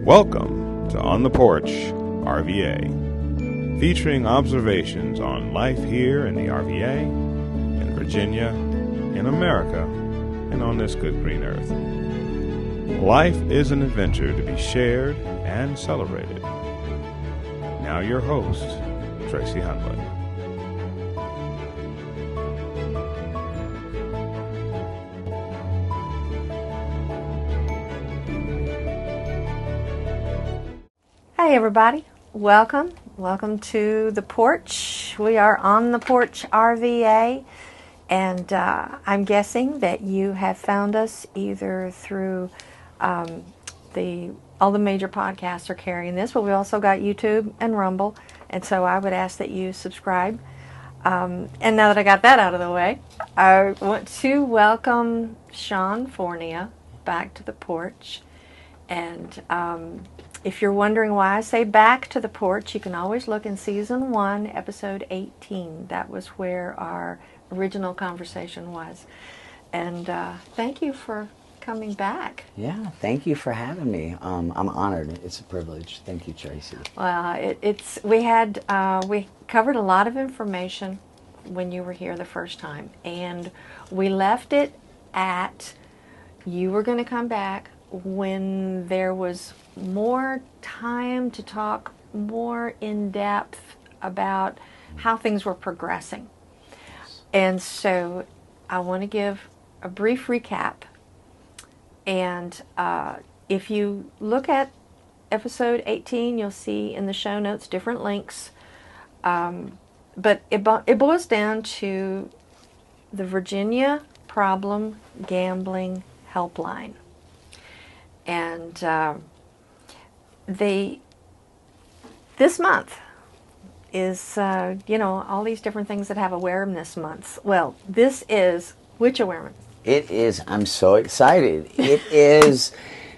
Welcome to On the Porch, RVA, featuring observations on life here in the RVA, in Virginia, in America, and on this good green earth. Life is an adventure to be shared and celebrated. Now your host, Tracy Hundley. Hey everybody, welcome to the Porch. We are on the Porch RVA, and I'm guessing that you have found us either through all the major podcasts are carrying this, but we also got YouTube and Rumble, and so I would ask that you subscribe. And now that I got that out of the way, I want to welcome Fournia back to the Porch. And if you're wondering why I say back to the porch, you can always look in Season 1, Episode 18. That was where our original conversation was. And thank you for coming back. Yeah, thank you for having me. I'm honored. It's a privilege. Thank you, Tracy. Well, we covered a lot of information when you were here the first time. And we left it at you were going to come back when there was more time to talk more in depth about how things were progressing. And so I want to give a brief recap. And if you look at episode 18, you'll see in the show notes different links. But it boils down to the Virginia Problem Gambling Helpline. And this month is, all these different things that have awareness months. Well, this is which awareness? It is, I'm so excited. It is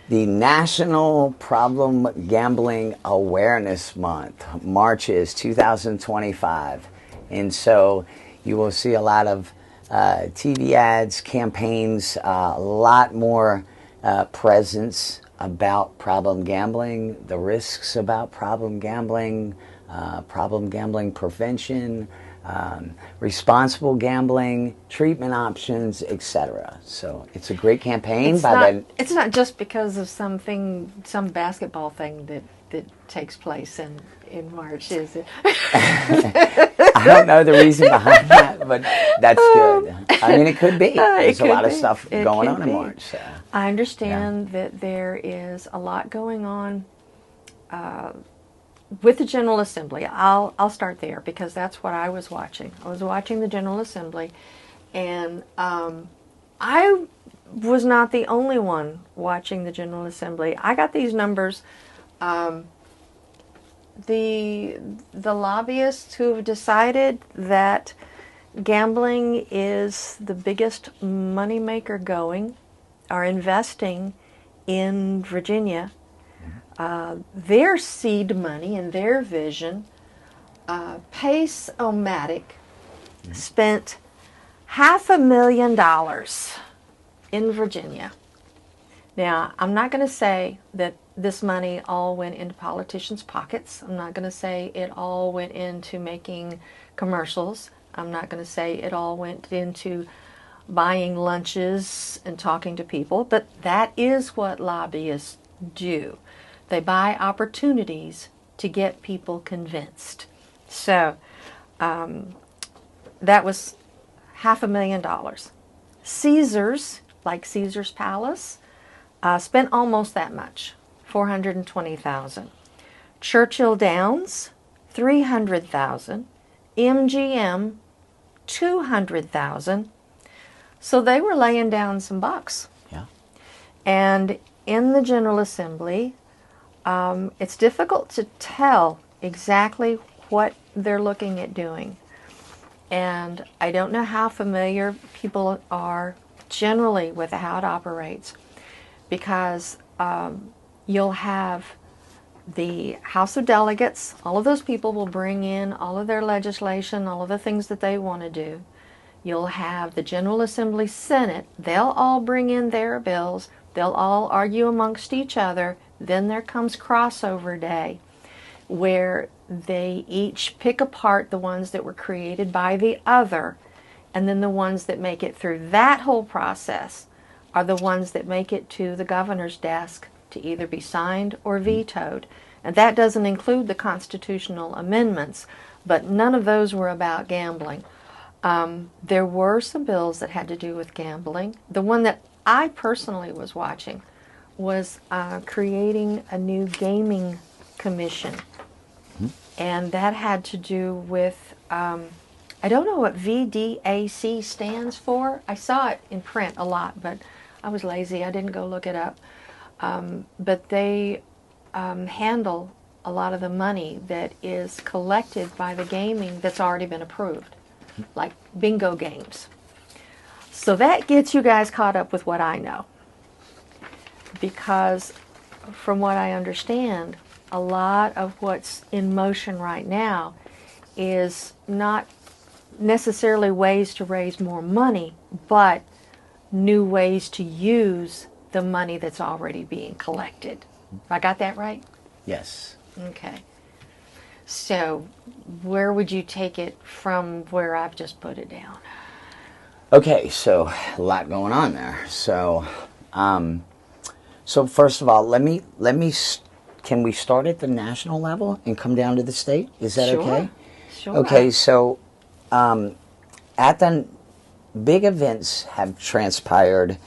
the National Problem Gambling Awareness Month. March is 2025. And so you will see a lot of TV ads, campaigns, a lot more presence about problem gambling, the risks about problem gambling prevention, responsible gambling, treatment options, etc. So it's a great campaign. It's not just because of some basketball thing that takes place in March, is it? I don't know the reason behind that, but that's good. I mean, it could be. There's a lot of stuff going on in March. So. I understand that there is a lot going on with the General Assembly. I'll start there because that's what I was watching. I was watching the General Assembly, and I was not the only one watching the General Assembly. I got these numbers. The lobbyists who have decided that gambling is the biggest moneymaker going are investing in Virginia. Their seed money and their vision. T.O.M.A spent $500,000 in Virginia. Now, I'm not going to say that this money all went into politicians' pockets. I'm not going to say it all went into making commercials. I'm not going to say it all went into buying lunches and talking to people. But that is what lobbyists do. They buy opportunities to get people convinced. So that was $500,000. Caesars, like Caesar's Palace, spent almost that much, $420,000. Churchill Downs, $300,000. MGM, $200,000. So they were laying down some bucks. Yeah. And in the General Assembly, it's difficult to tell exactly what they're looking at doing. And I don't know how familiar people are generally with how it operates, because you'll have the House of Delegates. All of those people will bring in all of their legislation, all of the things that they want to do. You'll have the General Assembly Senate. They'll all bring in their bills. They'll all argue amongst each other. Then there comes crossover day, where they each pick apart the ones that were created by the other, and then the ones that make it through that whole process are the ones that make it to the governor's desk to either be signed or vetoed. And that doesn't include the constitutional amendments, but none of those were about gambling. There were some bills that had to do with gambling. The one that I personally was watching was creating a new gaming commission. And that had to do with, I don't know what VDAC stands for. I saw it in print a lot, but I was lazy. I didn't go look it up. But they handle a lot of the money that is collected by the gaming that's already been approved, like bingo games. So that gets you guys caught up with what I know. Because from what I understand, a lot of what's in motion right now is not necessarily ways to raise more money, but new ways to use the money that's already being collected. I got that right? Yes. Okay. So where would you take it from where I've just put it down? Okay, so a lot going on there. So, so first of all, can we start at the national level and come down to the state? Is that okay? Sure. Okay, so at the big events have transpired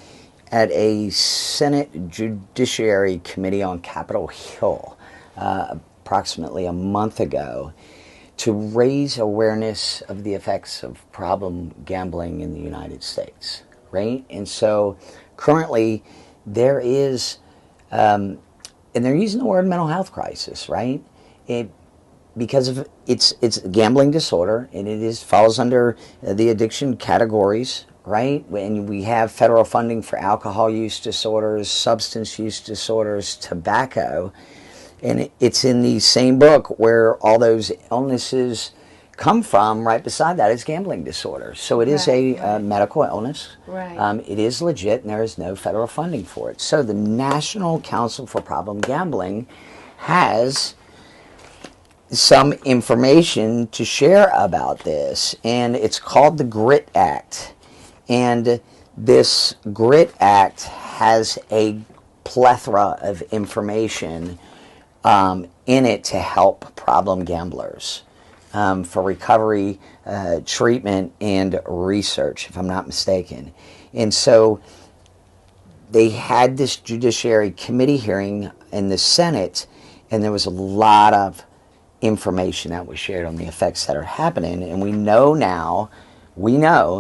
at a Senate Judiciary Committee on Capitol Hill approximately a month ago to raise awareness of the effects of problem gambling in the United States, right? And so currently there is, and they're using the word mental health crisis, right? Because of it's a gambling disorder, and it falls under the addiction categories, right? And we have federal funding for alcohol use disorders, substance use disorders, tobacco, and it's in the same book where all those illnesses come from. Right beside that is gambling disorder. So it is a medical illness. Right. It is legit, and there is no federal funding for it. So the National Council for Problem Gambling has some information to share about this, and it's called the GRIT Act. And this GRIT Act has a plethora of information in it to help problem gamblers for recovery, treatment, and research, if I'm not mistaken. And so they had this Judiciary Committee hearing in the Senate, and there was a lot of information that was shared on the effects that are happening. And we know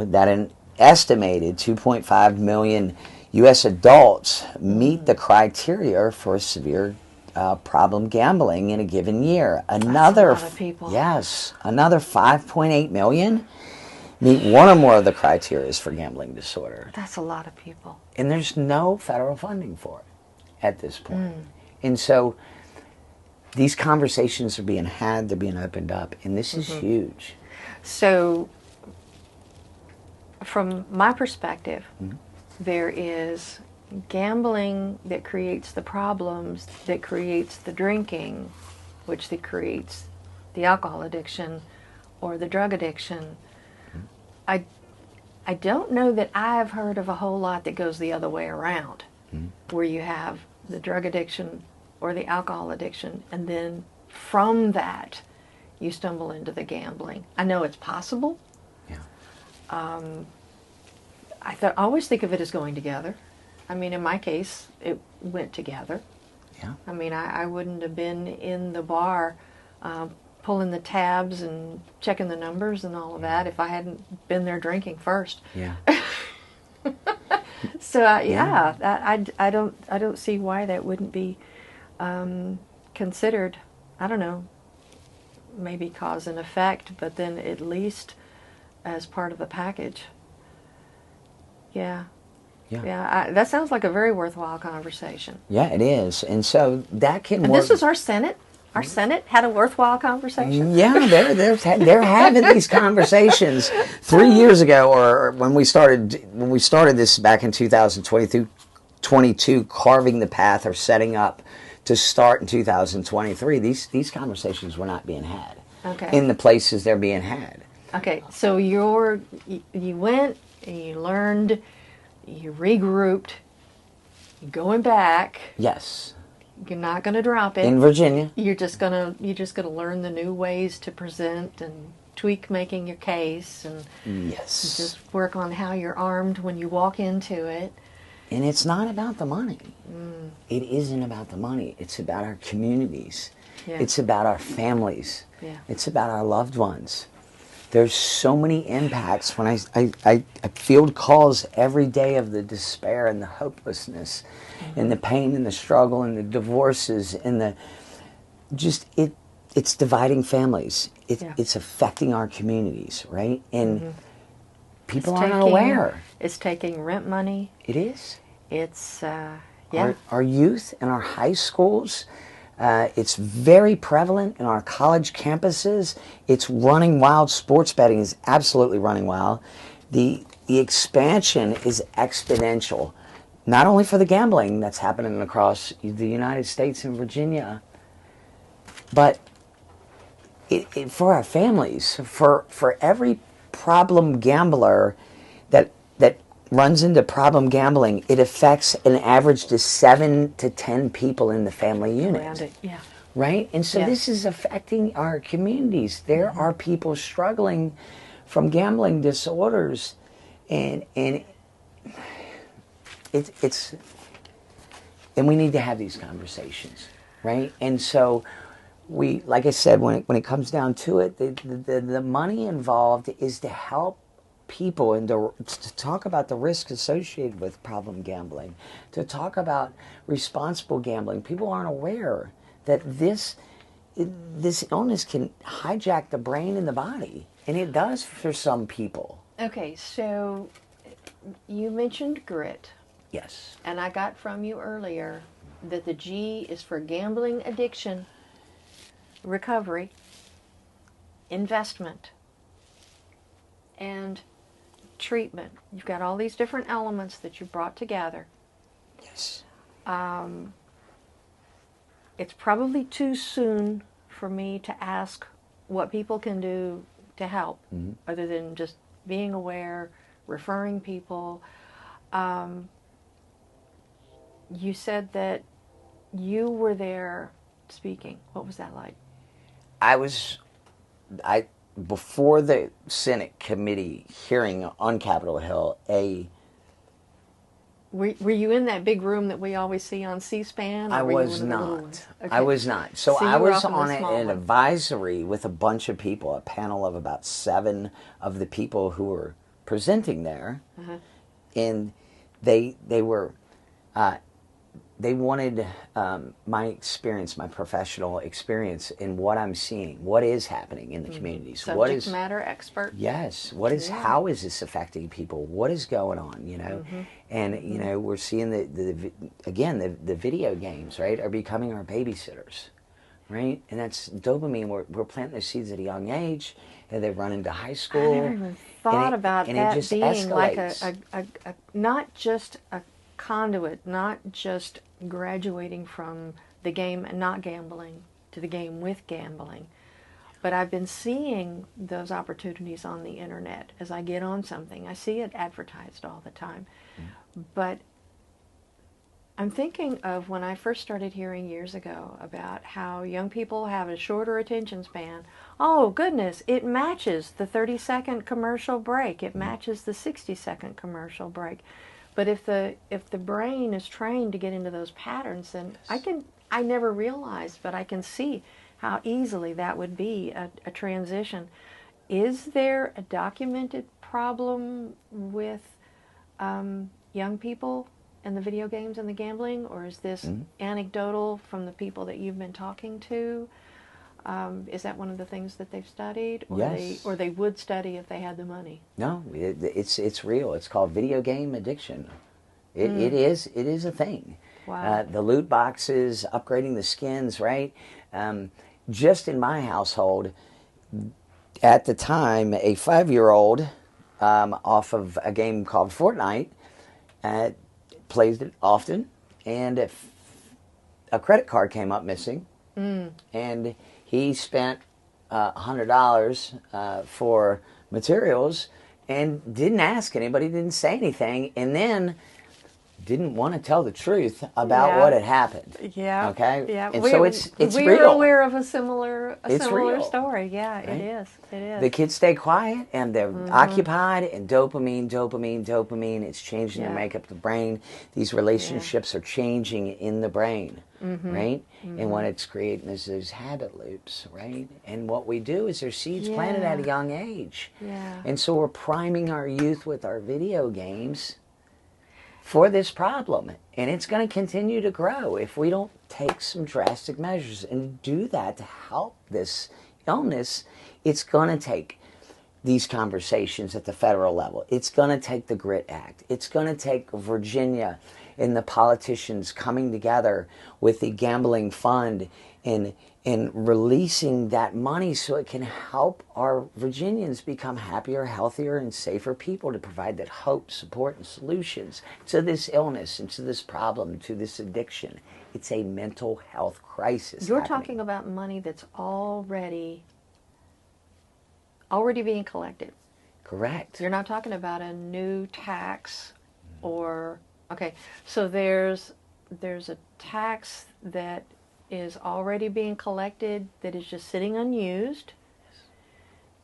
that an estimated 2.5 million U.S. adults meet the criteria for severe problem gambling in a given year. Another, that's a lot of people. Yes, another 5.8 million meet one or more of the criteria for gambling disorder. That's a lot of people. And there's no federal funding for it at this point. And so these conversations are being had, they're being opened up, and this is huge. So, from my perspective, there is gambling that creates the problems, that creates the drinking, which that creates the alcohol addiction or the drug addiction. I don't know that I've heard of a whole lot that goes the other way around, where you have the drug addiction or the alcohol addiction, and then from that you stumble into the gambling. I know it's possible. Yeah. I always think of it as going together. I mean, in my case, it went together. Yeah. I mean, I wouldn't have been in the bar pulling the tabs and checking the numbers and all of that if I hadn't been there drinking first. Yeah. So I don't see why that wouldn't be considered. I don't know, maybe cause and effect, but then at least as part of the package. Yeah. That sounds like a very worthwhile conversation. Yeah, it is. And so that can and work. This is our Senate. Our Senate had a worthwhile conversation. Yeah, they're having these conversations. 3 years ago, or when we started this back in 2022, 2022 carving the path or setting up to start in 2023, these conversations were not being had in the places they're being had. Okay, so you went, you learned, you regrouped, you're going back. Yes. You're not going to drop it. In Virginia. You're just gonna learn the new ways to present and tweak making your case and just work on how you're armed when you walk into it. And it's not about the money. It isn't about the money. It's about our communities. Yeah. It's about our families. Yeah. It's about our loved ones. There's so many impacts. When I field calls every day of the despair and the hopelessness and the pain and the struggle and the divorces and the it's dividing families. It's affecting our communities, right? And people aren't aware. It's taking rent money. It is. It's our youth in our high schools. It's very prevalent in our college campuses. It's running wild. Sports betting is absolutely running wild. The expansion is exponential, not only for the gambling that's happening across the United States and Virginia, but for our families, for every problem gambler that runs into problem gambling, it affects an average to 7 to 10 people in the family unit. Around it, yeah. Right? And so this is affecting our communities. There are people struggling from gambling disorders, and it's and we need to have these conversations, right? And so we, like I said, when it comes down to it, the money involved is to help people and to talk about the risk associated with problem gambling, to talk about responsible gambling. People aren't aware that this illness can hijack the brain and the body, and it does for some people. Okay, so you mentioned grit. Yes. And I got from you earlier that the G is for gambling addiction, recovery, investment, and treatment. You've got all these different elements that you brought together. Yes. It's probably too soon for me to ask what people can do to help, other than just being aware, referring people. You said that you were there speaking. What was that like? Before the Senate committee hearing on Capitol Hill, Were you in that big room that we always see on C-SPAN? I was not. Okay. I was not. So I was on an advisory with a bunch of people, a panel of about 7 of the people who were presenting there, and they were. They wanted my experience, my professional experience in what I'm seeing, what is happening in the communities. Subject matter expert. Yes. What is? How is this affecting people? What is going on? You know, and you know, we're seeing the video games, right, are becoming our babysitters, right? And that's dopamine. We're planting those seeds at a young age, and they run into high school. I never even thought about that being escalates. Like a not just a conduit, not just graduating from the game and not gambling to the game with gambling. But I've been seeing those opportunities on the internet as I get on something. I see it advertised all the time. But I'm thinking of when I first started hearing years ago about how young people have a shorter attention span. Oh, goodness, it matches the 30-second commercial break. It matches the 60-second commercial break. But if the brain is trained to get into those patterns, then I never realized, but I can see how easily that would be a transition. Is there a documented problem with young people and the video games and the gambling, or is this anecdotal from the people that you've been talking to? Is that one of the things that they've studied, or yes, they would study if they had the money? No, it's real. It's called video game addiction. It is a thing. Wow. The loot boxes, upgrading the skins, right? Just in my household, at the time, a 5-year-old off of a game called Fortnite plays it often, and if a credit card came up missing, and he spent $100 for materials and didn't ask anybody, didn't say anything, and then didn't want to tell the truth about what had happened. Yeah. Okay. Yeah. And so it's we real. We're aware of a similar real. story. Yeah, Right? it is. It is. The kids stay quiet and they're occupied, and dopamine. It's changing the makeup of the brain. These relationships are changing in the brain, right? And what it's creating is those habit loops, right? And what we do is there's seeds planted at a young age. Yeah. And so we're priming our youth with our video games for this problem, and it's going to continue to grow if we don't take some drastic measures and do that to help this illness. It's going to take these conversations at the federal level. It's going to take the GRIT Act. It's going to take Virginia and the politicians coming together with the gambling fund and releasing that money so it can help our Virginians become happier, healthier, and safer people, to provide that hope, support, and solutions to this illness and to this problem, to this addiction. It's a mental health crisis. You're talking about money that's already being collected. Correct. You're not talking about a new tax or, okay, so there's a tax that is already being collected that is just sitting unused,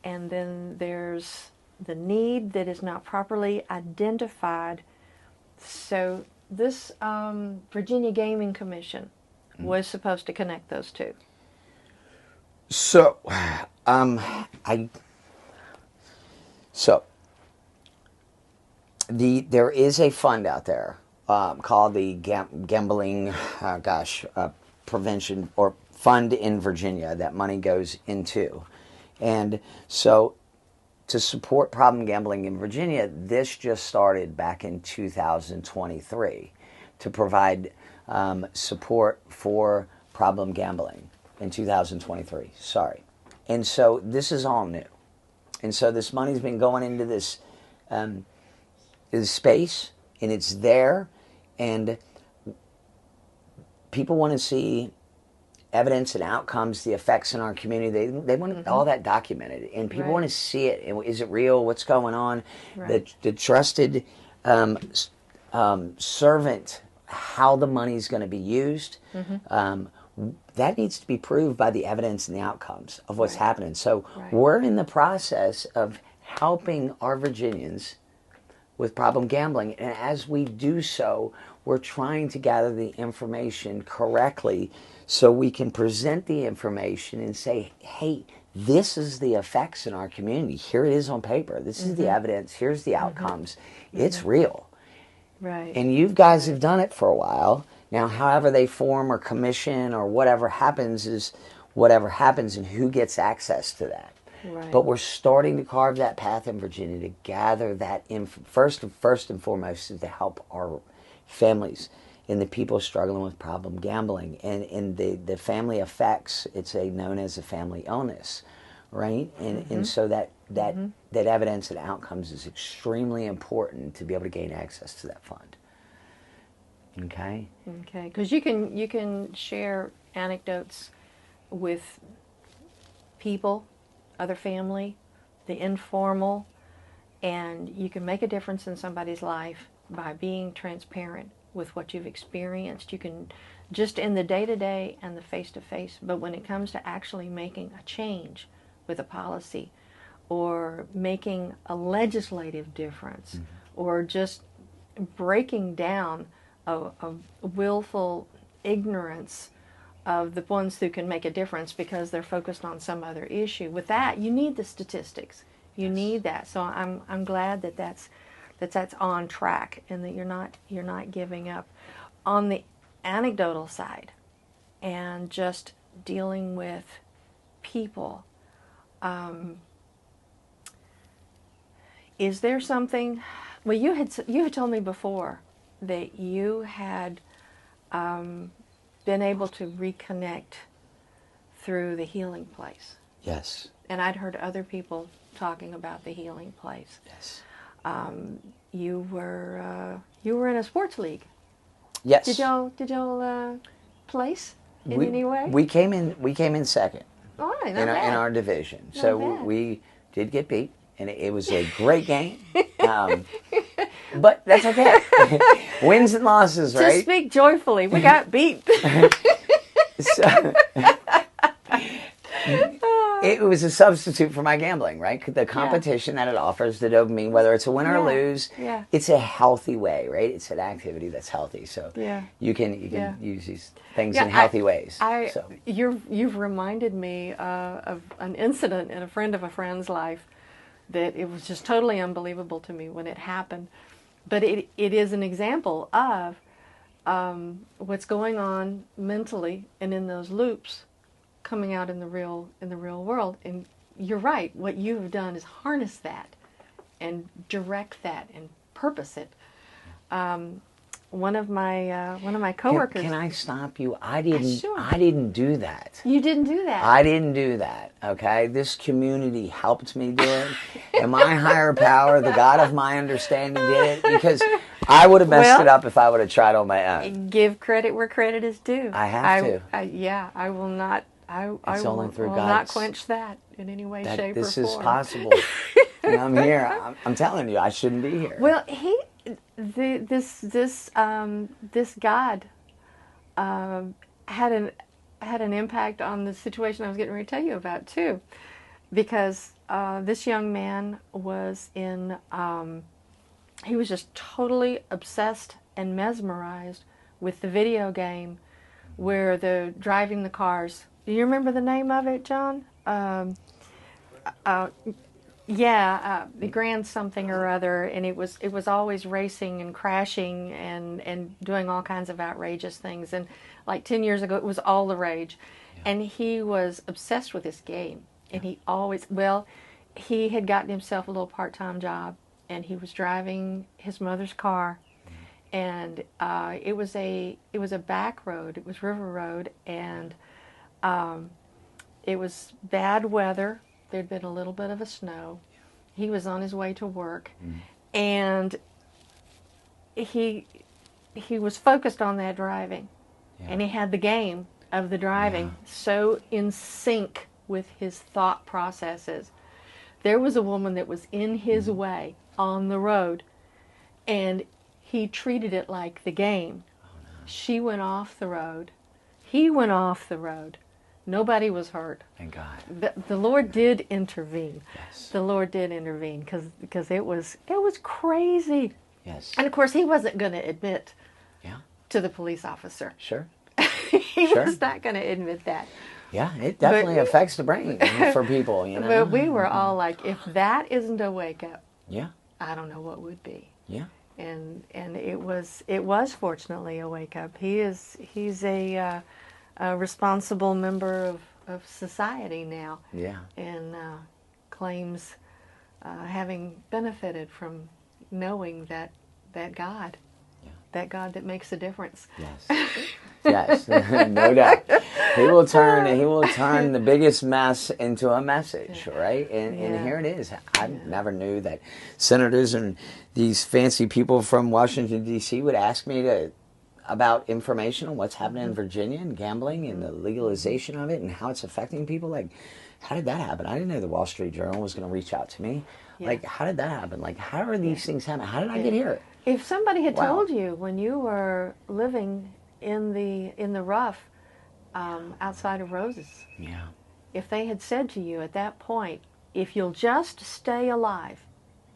and then there's the need that is not properly identified. So this Virginia Gaming Commission was supposed to connect those two. So, there is a fund out there called the Gambling Prevention or Fund in Virginia that money goes into. And so to support problem gambling in Virginia, this just started back in 2023 to provide support for problem gambling in 2023. Sorry. And so this is all new. And so this money's been going into this space, and it's there, and people want to see evidence and outcomes, the effects in our community. They want all that documented, and people want to see it. Is it real? What's going on? Right. The trusted servant, how the money's going to be used, that needs to be proved by the evidence and the outcomes of what's happening. So we're in the process of helping our Virginians with problem gambling, and as we do so, we're trying to gather the information correctly so we can present the information and say, hey, this is the effects in our community. Here it is on paper. This is the evidence. Here's the outcomes. It's real. Right. And you guys have done it for a while. Now, however they form or commission or whatever happens is whatever happens, and who gets access to that. Right. But we're starting to carve that path in Virginia to gather that first and foremost is to help our families and the people struggling with problem gambling and the family effects. It's known as a family illness, right? And so that evidence and outcomes is extremely important to be able to gain access to that fund. Okay. Okay, because you can share anecdotes with people, other family, the informal, and you can make a difference in somebody's life by being transparent with what you've experienced. You can just in the day-to-day and the face-to-face, but when it comes to actually making a change with a policy or making a legislative difference or just breaking down a willful ignorance of the ones who can make a difference because they're focused on some other issue. With that, you need the statistics. You need that. So I'm glad that that's on track and that you're not giving up. On the anecdotal side and just dealing with people, is there something? Well, you had told me before that you had been able to reconnect through the healing place. Yes. And I'd heard other people talking about the healing place. Yes. You were in a sports league. Yes. Did y'all place in any way? We came in second All right, in not bad. our division. Not So bad. we did get beat, and it was a great game. But that's okay. Wins and losses, Just right? speak joyfully. We got beat. So, it was a substitute for my gambling, right? The competition that it offers, the dopamine, whether it's a win or Yeah. lose, Yeah. it's a healthy way, right? It's an activity that's healthy. So Yeah. you can Yeah. use these things Yeah, in healthy ways. So. You've reminded me of an incident in a friend of a friend's life that it was just totally unbelievable to me when it happened. But it is an example of what's going on mentally and in those loops coming out in the real world. And you're right. What you have done is harness that and direct that and purpose it. One of my coworkers. Can I stop you? I didn't. Sure. I didn't do that. You didn't do that. I didn't do that. Okay, this community helped me do it, and my higher power, the God of my understanding, did it because I would have messed it up if I would have tried on my own. Give credit where credit is due. I have to. I will not. I only through will God's, not quench that in any way, shape, or form. This is possible. And I'm here. I'm telling you, I shouldn't be here. Well, this God had an impact on the situation I was getting ready to tell you about too, because this young man was he was just totally obsessed and mesmerized with the video game where they're driving the cars. Do you remember the name of it, John? The Grand something or other, and it was always racing and crashing and doing all kinds of outrageous things. And like 10 years ago, it was all the rage. Yeah. And he was obsessed with this game. And he had gotten himself a little part-time job, and he was driving his mother's car. And it was a back road. It was River Road, and it was bad weather. There'd been a little bit of a snow. He was on his way to work, and he was focused on that driving, and he had the game of the driving so in sync with his thought processes. There was a woman that was in his way on the road, and he treated it like the game. Oh, no. She went off the road. He went off the road. Nobody was hurt. Thank God. The Lord did intervene. Yes. The Lord did intervene because it was crazy. Yes. And of course he wasn't going to admit to the police officer. Sure. He was not going to admit that. Yeah, it definitely affects the brain for people, you know. But we were all like, if that isn't a wake up, I don't know what would be. Yeah. And it was fortunately a wake up. He's a responsible member of society now. Yeah. And claims having benefited from knowing that God, that God that makes a difference. Yes. Yes, no doubt. He will turn the biggest mess into a message, right? And here it is. I never knew that senators and these fancy people from Washington, D.C. would ask me about information on what's happening in Virginia and gambling and the legalization of it and how it's affecting people. Like, how did that happen? I didn't know the Wall Street Journal was going to reach out to me. Yeah. Like, how did that happen? Like, how are these things happening? How did I get here? If somebody had told you when you were living in the rough outside of Roses, if they had said to you at that point, if you'll just stay alive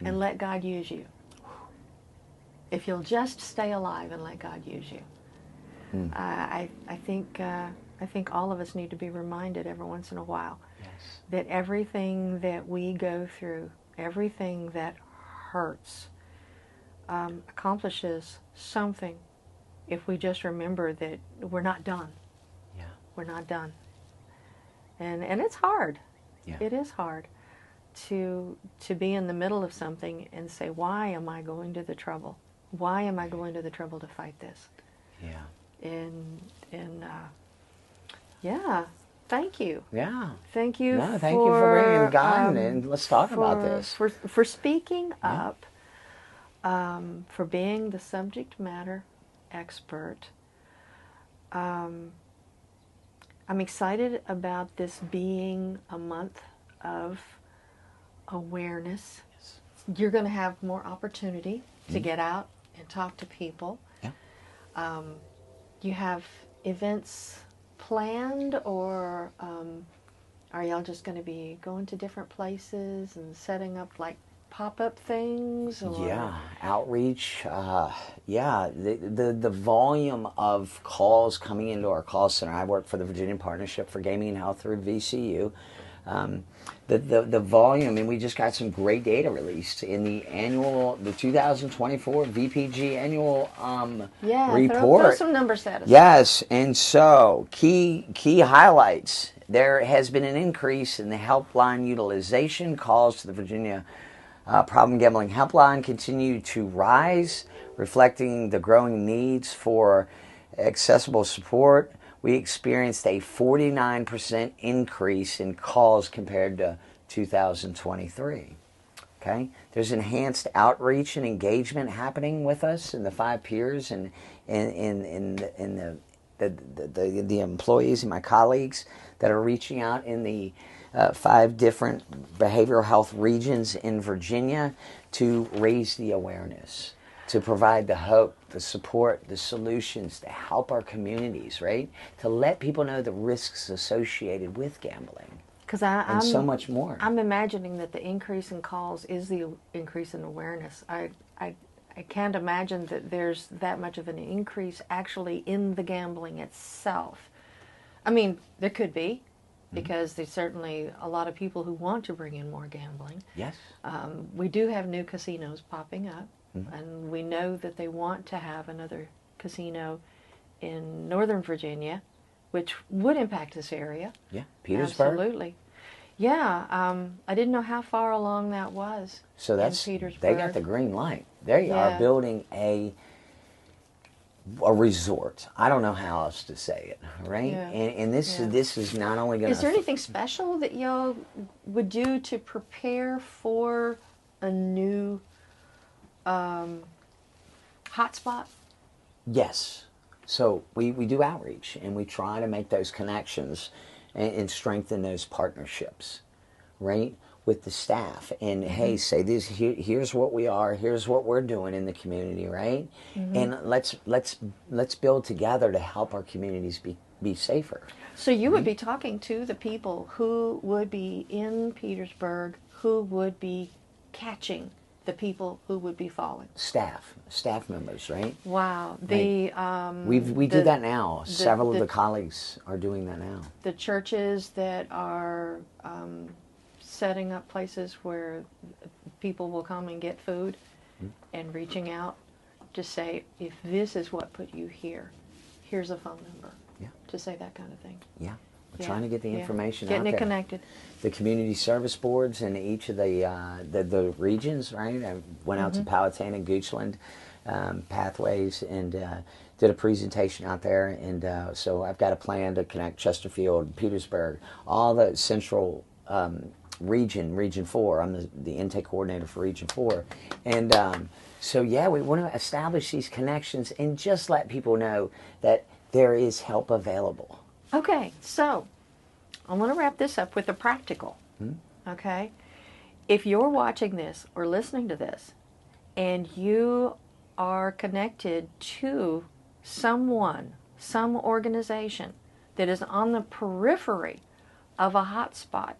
and let God use you, if you'll just stay alive and let God use you, I think all of us need to be reminded every once in a while that everything that we go through, everything that hurts, accomplishes something if we just remember that we're not done. Yeah. We're not done. And it's hard. Yeah. It is hard to be in the middle of something and say, why am I going to the trouble? Why am I going to the trouble to fight this? Yeah. And thank you. Yeah. Thank you. No, thank you for bringing God in, and let's talk about this. For speaking up, for being the subject matter expert. I'm excited about this being a month of awareness. Yes. You're going to have more opportunity to get out and talk to people. Yeah. You have events planned, or are y'all just going to be going to different places and setting up like pop-up things? Or? Yeah, outreach. Yeah, the volume of calls coming into our call center. I work for the Virginia Partnership for Gaming and Health through VCU. The volume, and we just got some great data released in the 2024 VPG annual report. Throw some numbers at us. Yes, and so key highlights. There has been an increase in the helpline utilization. Calls to the Virginia Problem Gambling Helpline continue to rise, reflecting the growing needs for accessible support. We experienced a 49% increase in calls compared to 2023. Okay, there's enhanced outreach and engagement happening with us in the 5 peers and in the employees and my colleagues that are reaching out in the 5 different behavioral health regions in Virginia to raise the awareness, to provide the hope, the support, the solutions to help our communities, right? To let people know the risks associated with gambling. And so much more. I'm imagining that the increase in calls is the increase in awareness. I can't imagine that there's that much of an increase actually in the gambling itself. I mean, there could be, because there's certainly a lot of people who want to bring in more gambling. Yes. We do have new casinos popping up, and we know that they want to have another casino in Northern Virginia, which would impact this area. Yeah, Petersburg. Absolutely. Yeah, I didn't know how far along that was. So that's in Petersburg. They got the green light. They are building a resort. I don't know how else to say it, right? Yeah. And this is not only going to. Is there anything special that y'all would do to prepare for a new hotspot? Yes. So we do outreach, and we try to make those connections and strengthen those partnerships, right, with the staff. And hey, say this. Here's what we are. Here's what we're doing in the community, right? And let's build together to help our communities be safer. So you would be talking to the people who would be in Petersburg, who would be catching the people who would be falling. Staff members, right? Wow. We do that now. Several of the colleagues are doing that now. The churches that are setting up places where people will come and get food, and reaching out to say, if this is what put you here, here's a phone number. Yeah. To say that kind of thing. Yeah. We're trying to get the information out there. there. Getting it connected. The community service boards in each of the regions, right? I went out to Powhatan and Goochland Pathways and did a presentation out there. And so I've got a plan to connect Chesterfield, Petersburg, all the central Region 4. I'm the intake coordinator for Region 4. And so, yeah, we want to establish these connections and just let people know that there is help available. Okay, so I want to wrap this up with a practical. Okay? If you're watching this or listening to this and you are connected to someone, some organization that is on the periphery of a hotspot,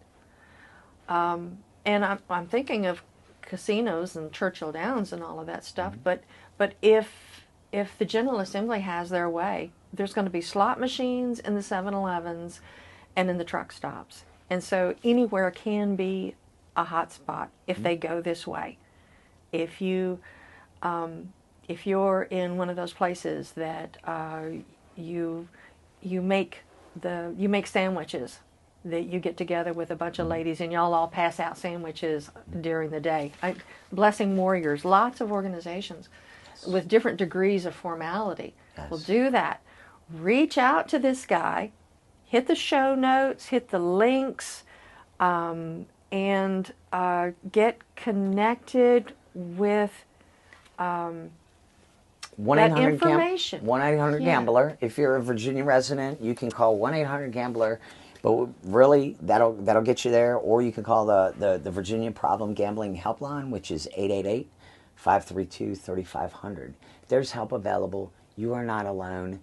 and I'm thinking of casinos and Churchill Downs and all of that stuff, but if the General Assembly has their way, there's going to be slot machines in the 7-Elevens and in the truck stops. And so anywhere can be a hot spot if they go this way. If you're in one of those places that you make sandwiches, that you get together with a bunch of ladies and y'all all pass out sandwiches during the day. Blessing Warriors, lots of organizations with different degrees of formality will do that. Reach out to this guy, hit the show notes, hit the links, and get connected with that information. 1-800-GAMBLER. If you're a Virginia resident, you can call 1-800-GAMBLER. But really, that'll get you there. Or you can call the Virginia Problem Gambling Helpline, which is 888-532-3500. There's help available. You are not alone.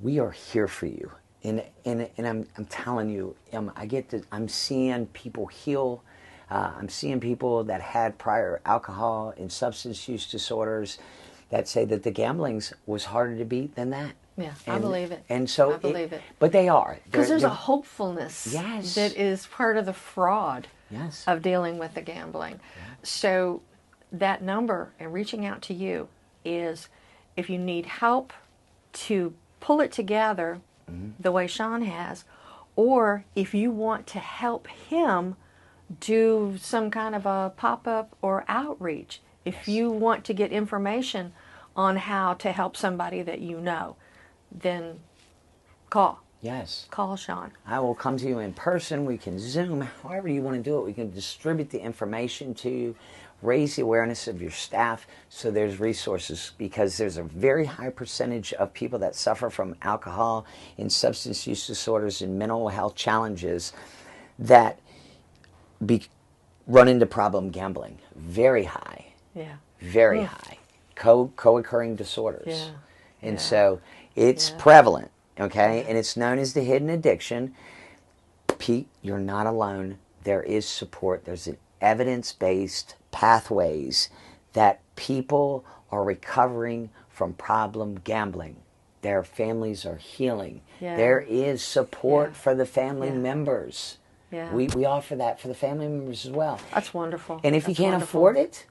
We are here for you. And I'm telling you, I'm seeing people heal. I'm seeing people that had prior alcohol and substance use disorders that say that the gamblings was harder to beat than that. Yeah, I believe it. And so I believe it. But they are. Because there's a hopefulness yes. that is part of the fraud yes. of dealing with the gambling. Yeah. So that number and reaching out to you is, if you need help to pull it together the way Sean has, or if you want to help him do some kind of a pop-up or outreach, if you want to get information on how to help somebody that you know, then call. Yes. Call Sean. I will come to you in person. We can Zoom, however you want to do it. We can distribute the information to you, raise the awareness of your staff so there's resources, because there's a very high percentage of people that suffer from alcohol and substance use disorders and mental health challenges that run into problem gambling. Very high. Yeah. Very high. Co-occurring disorders. Yeah. And so it's prevalent, okay? And it's known as the hidden addiction. Pete, you're not alone. There is support. There's an evidence-based pathways that people are recovering from problem gambling. Their families are healing. Yeah. There is support for the family members. Yeah. We offer that for the family members as well. That's wonderful. And if you can't afford it,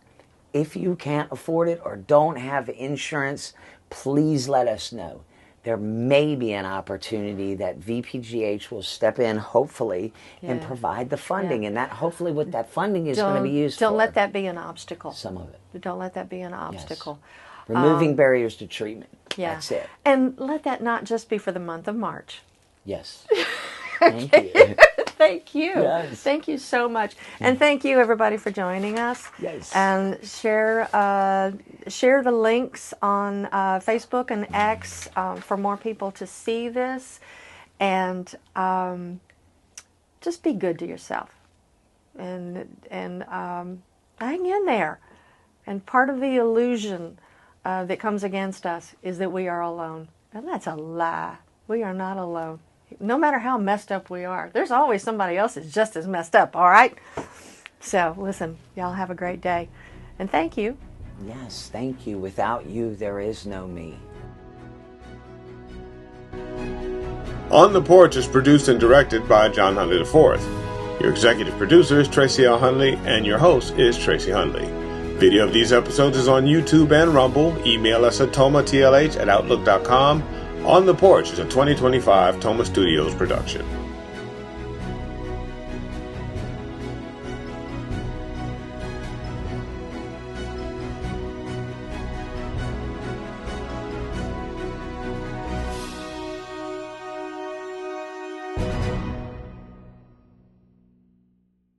or don't have insurance, please let us know. There may be an opportunity that VPGH will step in, hopefully, and provide the funding. And that, hopefully, what that funding is going to be used for. Don't let that be an obstacle. Some of it. Don't let that be an obstacle. Yes. Removing barriers to treatment. Yeah. That's it. And let that not just be for the month of March. Yes. Thank you. Thank you. Yes. Thank you so much. And thank you, everybody, for joining us. Yes. And share the links on Facebook and X for more people to see this. And just be good to yourself. And hang in there. And part of the illusion that comes against us is that we are alone. And that's a lie. We are not alone. No matter how messed up we are, there's always somebody else that's just as messed up, all right? So, listen, y'all have a great day. And thank you. Yes, thank you. Without you, there is no me. On the Porch is produced and directed by John Hundley IV. Your executive producer is Tracy Hundley, and your host is Tracy Hundley. Video of these episodes is on YouTube and Rumble. Email us at tomatlh@outlook.com. On the Porch is a 2025 T.O.M.A Studios production.